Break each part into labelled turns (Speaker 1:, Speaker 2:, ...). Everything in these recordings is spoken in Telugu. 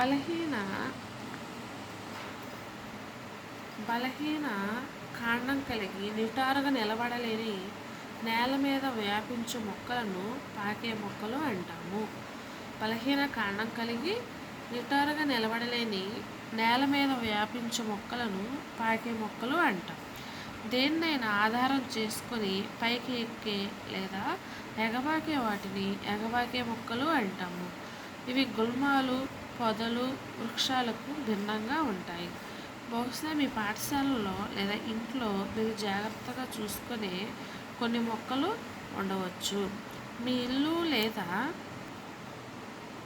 Speaker 1: బలహీన బలహీన కాండం కలిగి నిటారుగా నిలబడలేని నేల మీద వ్యాపించే మొక్కలను పాకే మొక్కలు అంటాము. బలహీన కాండం కలిగి నిటారుగా నిలబడలేని నేల మీద వ్యాపించే మొక్కలను పాకే మొక్కలు అంటాం. దేన్నైనా ఆధారం చేసుకొని పైకి ఎక్కే లేదా ఎగబాకే వాటిని ఎగబాకే మొక్కలు అంటాము. ఇవి గుల్మాలు, పొదలు, వృక్షాలకు భిన్నంగా ఉంటాయి. బహుశా మీ పాఠశాలలో లేదా ఇంట్లో మీరు జాగ్రత్తగా చూసుకునే కొన్ని మొక్కలు ఉండవచ్చు. మీ ఇల్లు లేదా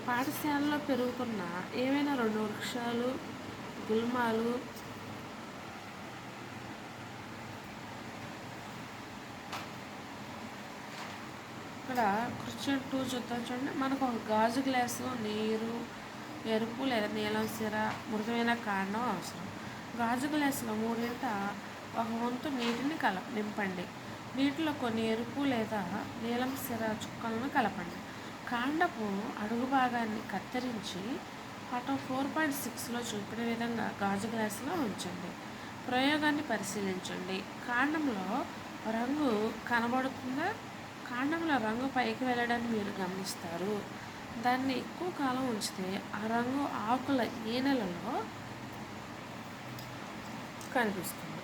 Speaker 1: పాఠశాలలో పెరుగుతున్న ఏవైనా 2 వృక్షాలు, గుల్మాలు, ఇక్కడ క్వశ్చన్ 2 చూద్దాం చూడండి. మనకు ఒక గాజు గ్లాసు, నీరు, ఎరుపు లేదా నీలం సిర, మృదువైన కాండం అవసరం. గాజు గ్లాసులో 3/4 ఒక వంతు నీటిని నింపండి. నీటిలో కొన్ని ఎరుపు లేదా నీలం సిర చుక్కలను కలపండి. కాండపు అడుగు భాగాన్ని కత్తిరించి పటం 4.6లో చూపిన విధంగా గాజు గ్లాసులో ఉంచండి. ప్రయోగాన్ని పరిశీలించండి. కాండంలో రంగు కనబడుతుందా? కాండంలో రంగు పైకి వెళ్ళడాన్ని మీరు గమనిస్తారు. దాన్ని ఎక్కువ కాలం ఉంచితే ఆ రంగు ఆకుల ఈనెలలో కనిపిస్తుంది.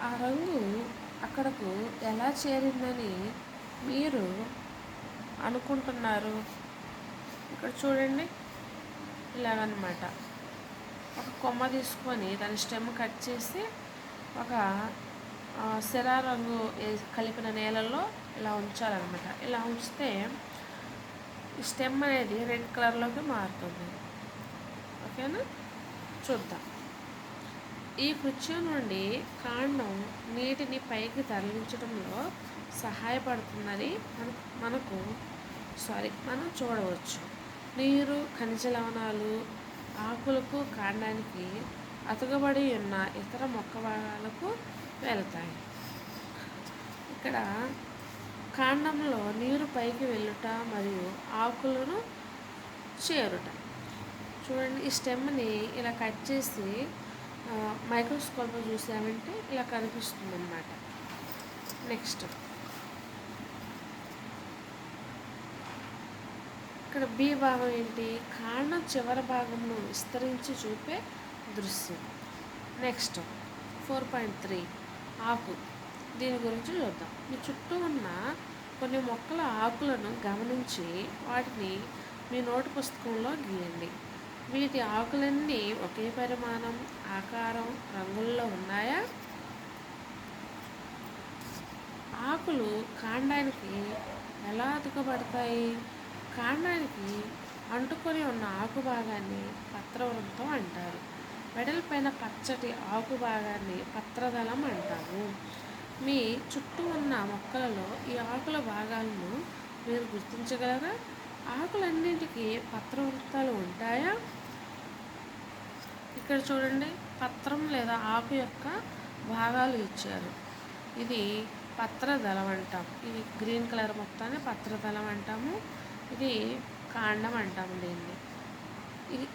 Speaker 1: ఆ రంగు అక్కడకు ఎలా చేరిందని మీరు అనుకుంటున్నారు? ఇక్కడ చూడండి, ఇలాగనమాట. ఒక కొమ్మ తీసుకొని దాని స్టెమ్ కట్ చేసి ఒక సిరా రంగు కలిపిన నేలల్లో ఇలా ఉంచాలన్నమాట. ఇలా ఉంచితే ఈ స్టెమ్ అనేది రెడ్ కలర్లోకి మారుతుంది. ఓకేనా? చూద్దాం. ఈ కృత్యం నుండి కాండం నీటిని పైకి తరలించడంలో సహాయపడుతుందని మనం చూడవచ్చు. నీరు, ఖనిజ లవణాలు ఆకులకు, కాండానికి అతుకబడి ఉన్న ఇతర మొక్క భాగాలకు వెళ్తాయి. ఇక్కడ కాండంలో నీరు పైకి వెళ్ళుట మరియు ఆకులను చేరుట. చూడండి, ఈ స్టెమ్ని ఇలా కట్ చేసి మైక్రోస్కోప్లో చూసామంటే ఇలా కనిపిస్తుంది అన్నమాట. నెక్స్ట్ ఇక్కడ బి భాగం ఏంటి? కాండం చివరి భాగంను విస్తరించి చూపే దృశ్యం. నెక్స్ట్ 4.3 ఆకు. దీని గురించి చూద్దాం. మీ చుట్టూ ఉన్న కొన్ని మొక్కల ఆకులను గమనించి వాటిని మీ నోటు పుస్తకంలో గీయండి. వీటి ఆకులన్నీ ఒకే పరిమాణం, ఆకారం, రంగుల్లో ఉన్నాయా? ఆకులు కాండానికి ఎలా అతుకబడతాయి? కాండానికి అంటుకొని ఉన్న ఆకు భాగాన్ని పత్రవృంతం అంటారు. వెడల్పైన పచ్చటి ఆకు భాగాన్ని పత్రదళం అంటారు. మీ చుట్టూ ఉన్న మొక్కలలో ఈ ఆకుల భాగాలను మీరు గుర్తించగలరా? ఆకులన్నింటికి పత్రవృంతాలు ఉంటాయా? ఇక్కడ చూడండి, పత్రం లేదా ఆకు యొక్క భాగాలు ఇచ్చారు. ఇది పత్రదళం అంటాం. ఇది గ్రీన్ కలర్ మొత్తాన్ని పత్రదళం అంటాము. ఇది కాండం అంటాము దీన్ని.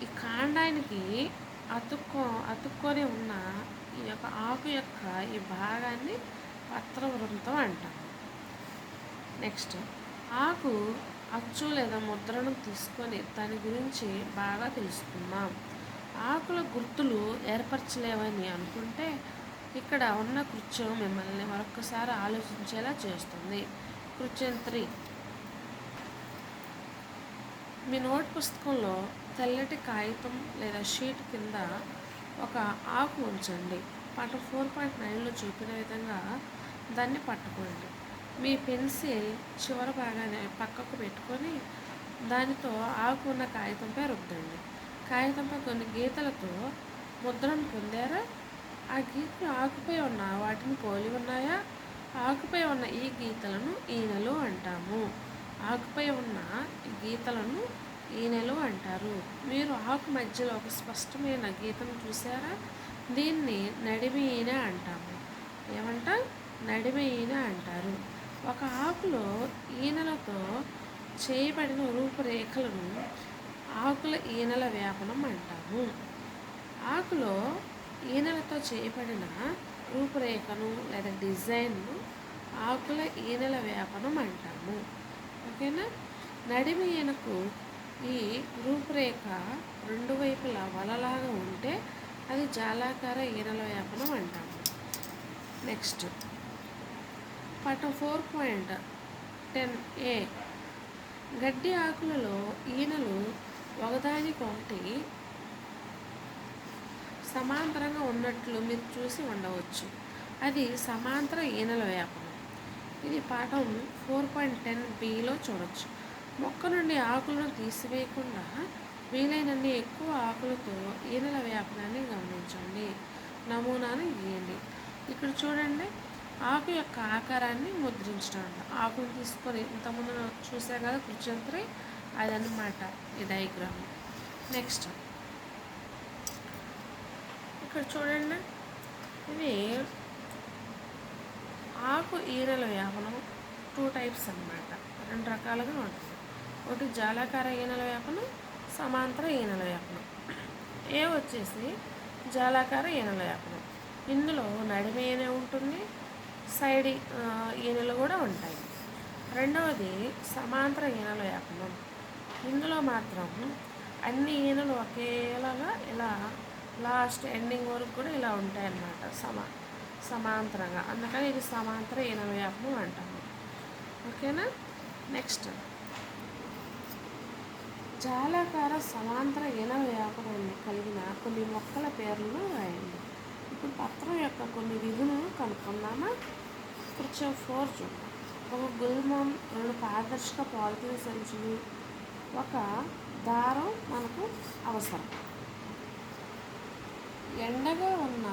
Speaker 1: ఈ కాండానికి అతుక్కొని ఉన్న ఈ యొక్క ఆకు యొక్క ఈ భాగాన్ని పత్రవృంతం అంటాము. నెక్స్ట్ ఆకు అచ్చు లేదా ముద్రను తీసుకొని దాని గురించి బాగా తెలుసుకుందాం. ఆకుల గుర్తులు ఏర్పరచలేవని అనుకుంటే ఇక్కడ ఉన్న కృత్యం మిమ్మల్ని మరొకసారి ఆలోచించేలా చేస్తుంది. కృత్యం 3. మీ నోట్ పుస్తకంలో తెల్లటి కాగితం లేదా షీట్ కింద ఒక ఆకు ఉంచండి. పటం 4.9లో చూపిన విధంగా దాన్ని పట్టుకోండి. మీ పెన్సిల్ చివరి భాగాన్ని పక్కకు పెట్టుకొని దానితో ఆకు ఉన్న కాగితంపై రుద్దండి. కాగితంపై కొన్ని గీతలతో ముద్రను పొందారా? ఆ గీతలు ఆకుపై ఉన్న వాటిని పోలి ఉన్నాయా? ఆకుపై ఉన్న ఈ గీతలను ఈనెలు అంటాము. ఆకుపై ఉన్న గీతలను ఈనెలు అంటారు. మీరు ఆకు మధ్యలో ఒక స్పష్టమైన గీతను చూసారా? దీన్ని నడిమి ఈనె అంటాము. ఏమంటా? నడిమి ఈనె అంటారు. ఒక ఆకులో ఈనెలతో చేయబడిన రూపురేఖలను ఆకుల ఈనెల వ్యాపనం అంటాము. ఆకులో ఈనెలతో చేయబడిన రూపురేఖను లేదా డిజైన్ను ఆకుల ఈనెల వ్యాపనం అంటాము. ఓకేనా. నడిమి ఈనకు ఈ రూపురేఖ రెండు వైపులా వలలాగా ఉంటే అది జాలాకార ఈనెల వ్యాపనం అంటాము. నెక్స్ట్ పటం 4.10a. గడ్డి ఆకులలో ఈనెలు ఒకదానికొకటి సమాంతరంగా ఉన్నట్లు మీరు చూసి ఉండవచ్చు. అది సమాంతర ఈనెల వ్యాపనం. ఇది పాఠం 4.10bలో చూడవచ్చు. మొక్క నుండి ఆకులను తీసివేయకుండా వీలైనన్ని ఎక్కువ ఆకులతో ఈనెల వ్యాపనాన్ని గమనించండి. నమూనాను గీయండి. ఇక్కడ చూడండి, ఆకు యొక్క ఆకారాన్ని ముద్రించడం. ఆకును తీసుకొని ఇంతకుముందు చూసా కదా కృత్యంత్రి, అదన్నమాట ఈ డయాగ్రామ్. నెక్స్ట్ ఇక్కడ చూడండి, ఇది ఆకు ఈనెల వ్యాపనం 2 టైప్స్ అన్నమాట. 2 రకాలుగా ఉంటుంది. ఒకటి జాలాకార ఈనెల వ్యాపనం, సమాంతర ఈనెల వ్యాపనం. ఏ వచ్చేసి జాలాకార ఈనెల వ్యాపనం. ఇందులో నడిమి ఈనె ఉంటుంది, సైడ్ ఈనెలు కూడా ఉంటాయి. రెండవది సమాంతర ఈనెల వ్యాపనం. ఇందులో మాత్రం అన్ని ఈనెలు ఒకేలాగా ఇలా లాస్ట్ ఎండింగ్ వరకు కూడా ఇలా ఉంటాయి అన్నమాట, సమాంతరంగా. అందుకని ఇది సమాంతర ఈనెల వ్యాపనం అంటాము. ఓకేనా. నెక్స్ట్ జాలాకార సమాంతర ఈనెల వ్యాపనాన్ని కలిగిన కొన్ని మొక్కల పేర్లను రాయండి. ఇప్పుడు పత్రం యొక్క కొన్ని విధులను కనుక్కుందామా. కృత్యం 4 చూద్దాం. ఒక గుల్మం, 2 పారదర్శక పాలిథిన్ సంచులు, ఒక దారం మనకు అవసరం. ఎండగా ఉన్న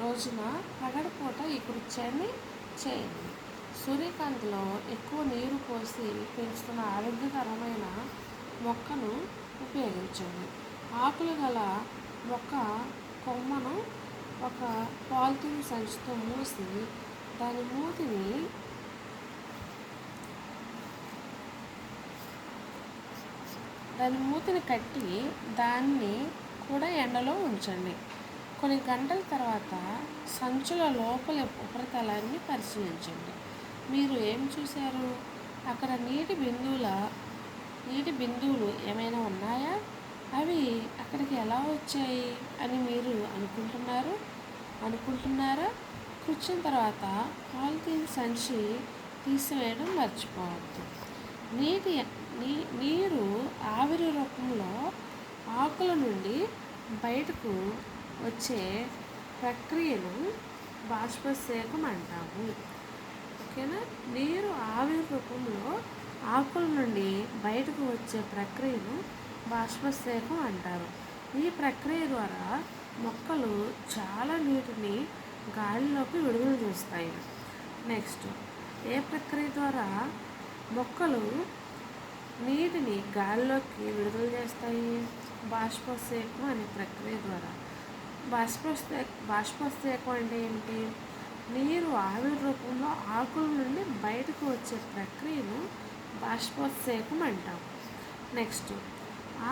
Speaker 1: రోజున పగటిపూట ఈ కృత్యాన్ని చేయండి. సూర్యకాంతిలో ఎక్కువ నీరు పోసి పెంచుతున్న ఆరోగ్యకరమైన మొక్కను ఉపయోగించండి. ఆకులు గల మొక్క కొమ్మను ఒక పాలిథిన్ సంచితో మూసి దాని మూతిని కట్టి దాన్ని కూడా ఎండలో ఉంచండి. కొన్ని గంటల తర్వాత సంచుల లోపల ఉపరితలాన్ని పరిశీలించండి. మీరు ఏం చూశారు? అక్కడ నీటి బిందువులు ఏమైనా ఉన్నాయా? అవి అక్కడికి ఎలా వచ్చాయి అని మీరు అనుకుంటున్నారా? కూర్చున్న తర్వాత పాలిథిన్ సంచి తీసివేయడం మర్చిపోవద్దు. నీరు ఆవిరి రూపంలో ఆకుల నుండి బయటకు వచ్చే ప్రక్రియను బాష్పసేకం అంటాము. ఓకేనా. నీరు ఆవిరి రూపంలో ఆకుల నుండి బయటకు వచ్చే ప్రక్రియను బాష్పసేకం అంటారు. ఈ ప్రక్రియ ద్వారా మొక్కలు చాలా నీటిని గాలిలోకి విడుదల చేస్తాయి. నెక్స్ట్ ఏ ప్రక్రియ ద్వారా మొక్కలు నీటిని గాలిలోకి విడుదల చేస్తాయి? బాష్పసేకం అనే ప్రక్రియ ద్వారా. బాష్పసేకం అంటే ఏమిటి? నీరు ఆవిరి రూపంలో ఆకుల నుండి బయటకు వచ్చే ప్రక్రియను బాష్పోత్సేకం అంటాం. నెక్స్ట్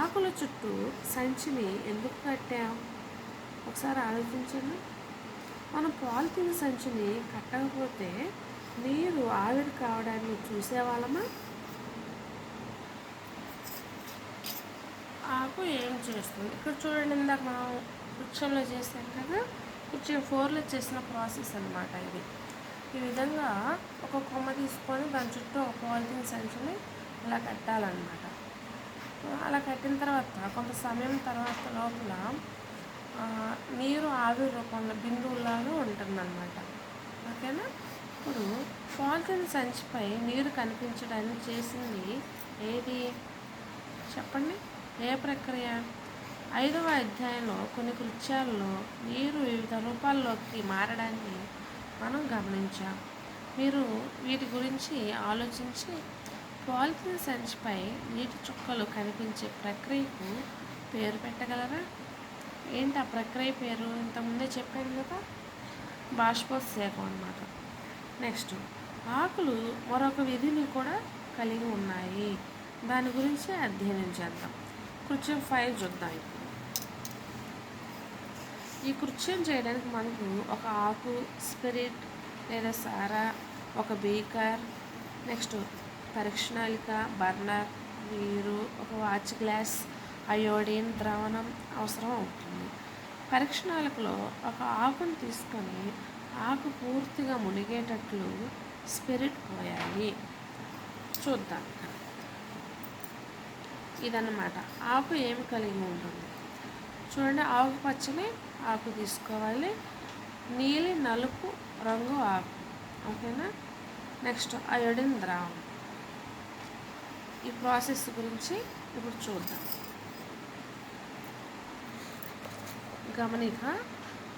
Speaker 1: ఆకుల చుట్టూ సంచిని ఎందుకు కట్టాం? ఒకసారి ఆలోచించండి. మనం పాలిథిన్ సంచిని కట్టకపోతే నీరు ఆవిరి కావడాన్ని చూసేవాళ్ళమా? ఆకు ఏం చేస్తుంది? ఇక్కడ చూడండి, ఇందాక మనం వృక్షంలో చేసాం కదా, వృక్షం 4లో చేసిన ప్రాసెస్ అన్నమాట ఇది. ఈ విధంగా ఒక కొమ్మ తీసుకొని దాని చుట్టూ ఒక పాలిథిన్ సంచిని ఇలా కట్టాలన్నమాట. అలా కట్టిన తర్వాత కొంత సమయం తర్వాత లోపల నీరు ఆవిరి రూపంలో బిందువులాగా ఉంటుందన్నమాట. ఓకేనా. ఇప్పుడు పాలిథిన్ సంచిపై నీరు కనిపించడాన్ని చేసింది ఏది చెప్పండి? ఏ ప్రక్రియ? 5వ అధ్యాయంలో కొన్ని కృత్యాలలో నీరు వివిధ రూపాల్లోకి మారడాన్ని మనం గమనించాం. మీరు వీటి గురించి ఆలోచించి పాలిథిన్ సంచిపై నీటి చుక్కలు కనిపించే ప్రక్రియకు పేరు పెట్టగలరా? ఏంటి ఆ ప్రక్రియ పేరు? ఇంతకుముందే చెప్పాను కదా, బాష్పోత్సేకం అన్నమాట. నెక్స్ట్ ఆకులు మరొక విధిని కూడా కలిగి ఉన్నాయి. దాని గురించి అధ్యయనం చేద్దాం. కృత్యం 5 చూద్దాం. ఈ కృత్యం చేయడానికి మనకు ఒక ఆకు, స్పిరిట్ లేదా సారా, ఒక బీకర్, నెక్స్ట్ పరీక్షణాళిక, బర్నర్, నీరు, ఒక వాచ్ గ్లాస్, అయోడిన్ ద్రావణం అవసరం అవుతుంది. పరీక్షణాళికలో ఒక ఆకును తీసుకొని ఆకు పూర్తిగా మునిగేటట్లు స్పిరిట్ పోయాలి. చూద్దాం. ఇదన్నమాట ఆకు ఏమి కలిగి ఉంటుంది. చూడండి, ఆకుపచ్చని ఆకు తీసుకోవాలి, నీలి నలుపు రంగు ఆకు, ఓకేనా. నెక్స్ట్ అయోడిన్ ద్రావణం. ఈ ప్రాసెస్ గురించి ఇప్పుడు చూద్దాం. గమనిక,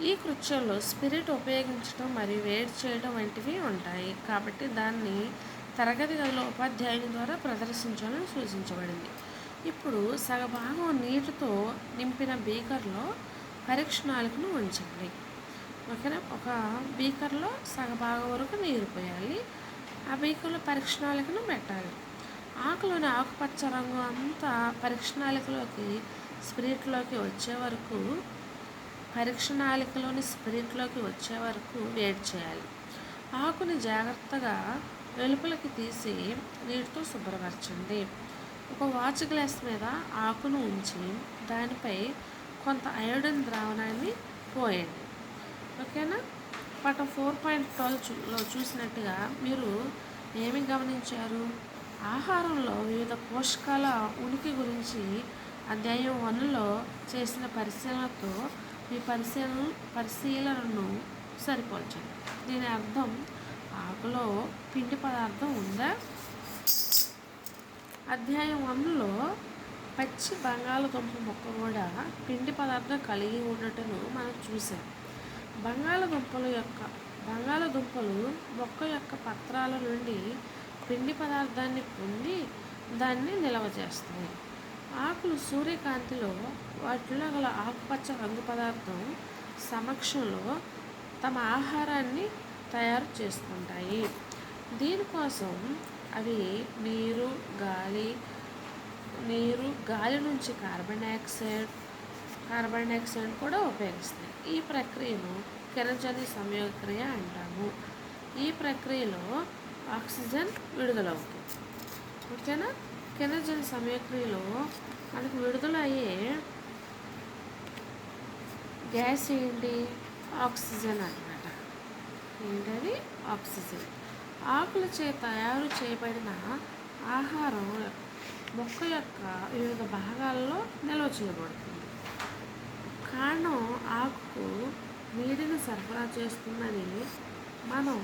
Speaker 1: ఈ కృత్యంలో స్పిరిట్ ఉపయోగించడం మరియు వేడి చేయడం వంటివి ఉంటాయి కాబట్టి దాన్ని తరగతి గదిలో ఉపాధ్యాయుని ద్వారా ప్రదర్శించాలని సూచించబడింది. ఇప్పుడు సగభాగం నీటితో నింపిన బీకర్లో పరీక్షణాళికను ఉంచండి, ఓకేనా. ఒక బీకర్లో సగభాగం వరకు నీరు పోయాలి, ఆ బీకర్లో పరీక్షణాళికను పెట్టాలి. ఆకులోని ఆకుపచ్చ రంగు అంతా పరీక్షణాళికలోకి స్పిరిట్లోకి వచ్చే వరకు వేడి చేయాలి. ఆకుని జాగ్రత్తగా వెలుపలికి తీసి నీటితో శుభ్రపరచండి. ఒక వాచ్ గ్లాస్ మీద ఆకును ఉంచి దానిపై కొంత అయోడిన్ ద్రావణాన్ని పోయండి, ఓకేనా. పటం 4.12లో చూసినట్టుగా మీరు ఏమి గమనించారు? ఆహారంలో వివిధ పోషకాల ఉనికి గురించి అధ్యాయం 1లో చేసిన పరిశీలనతో మీ పరిశీలనను సరిపోల్చండి. దీని అర్థం, ఆకులో పిండి పదార్థం ఉందా? అధ్యాయం 1లో పచ్చి బంగాళదుంప మొక్క కూడా పిండి పదార్థం కలిగి ఉన్నట్టును మనం చూసాం. బంగాళదుంపలు మొక్క యొక్క పత్రాల నుండి పిండి పదార్థాన్ని పొంది దాన్ని నిల్వ చేస్తాయి. ఆకులు సూర్యకాంతిలో వాటిలో గల ఆకుపచ్చ రంగు పదార్థం సమక్షంలో తమ ఆహారాన్ని తయారు చేసుకుంటాయి. దీనికోసం అవి నీరు, గాలి నుంచి కార్బన్ డైఆక్సైడ్ కూడా ఉపయోగిస్తాయి. ఈ ప్రక్రియను కిరణజన్య సంయోగక్రియ అంటాము. ఈ ప్రక్రియలో ఆక్సిజన్ విడుదలవుతుంది, ఓకేనా. కిరణజన్య సంయోగక్రియలో మనకు విడుదలయ్యే గ్యాస్ ఏంటి? ఆక్సిజన్ అన్నమాట. ఏంటది? ఆక్సిజన్. ఆకులచే తయారు చేయబడిన ఆహారం మొక్క యొక్క వివిధ భాగాల్లో నిల్వ చేయబడుతుంది. కాండం ఆకుకు నీటిని సరఫరా చేస్తుందని మనం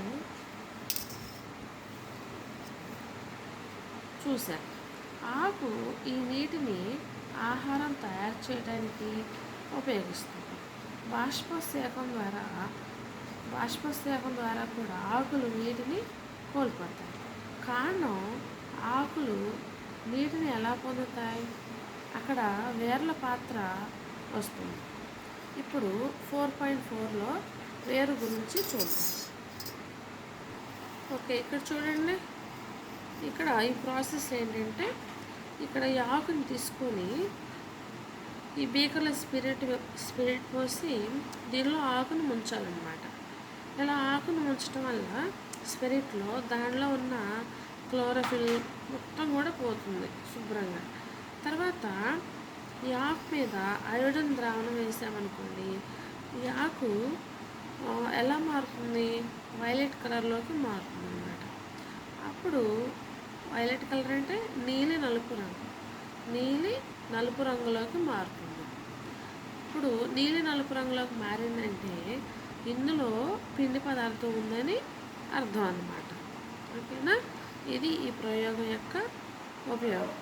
Speaker 1: చూసాం. ఆకు ఈ నీటిని ఆహారం తయారు చేయడానికి ఉపయోగిస్తుంది. బాష్పశేకం ద్వారా కూడా ఆకులు నీటిని కోల్పోతాయి. కాండం ఆకులు నీటిని ఎలా పొందుతాయి? అక్కడ వేర్ల పాత్ర వస్తుంది. ఇప్పుడు 4.4లో వేరు గురించి చూద్దాం. ఓకే, ఇక్కడ చూడండి. ఇక్కడ ఈ ప్రాసెస్ ఏంటంటే, ఇక్కడ ఈ ఆకుని తీసుకొని ఈ బీకర్లో స్పిరిట్ పోసి దీనిలో ఆకును ముంచాలన్నమాట. ఇలా ఆకును ముంచడం వల్ల స్పిరిట్లో దానిలో ఉన్న క్లోరోఫిల్ మొత్తం కూడా పోతుంది శుభ్రంగా. తర్వాత ఈ ఆకు మీద అయోడిన్ ద్రావణం వేసామనుకోండి, ఈ ఆకు ఎలా మారుతుంది? వైలెట్ కలర్లోకి మారుతుంది అన్నమాట. అప్పుడు వైలెట్ కలర్ అంటే నీలి నలుపు రంగులోకి మారుతుంది. ఇప్పుడు నీలి నలుపు రంగులోకి మారిందంటే ఇందులో పిండి పదార్థం ఉందని అర్థం అన్నమాట, ఓకేనా. ఇది ఈ ప్రయోగం యొక్క ఉపయోగం.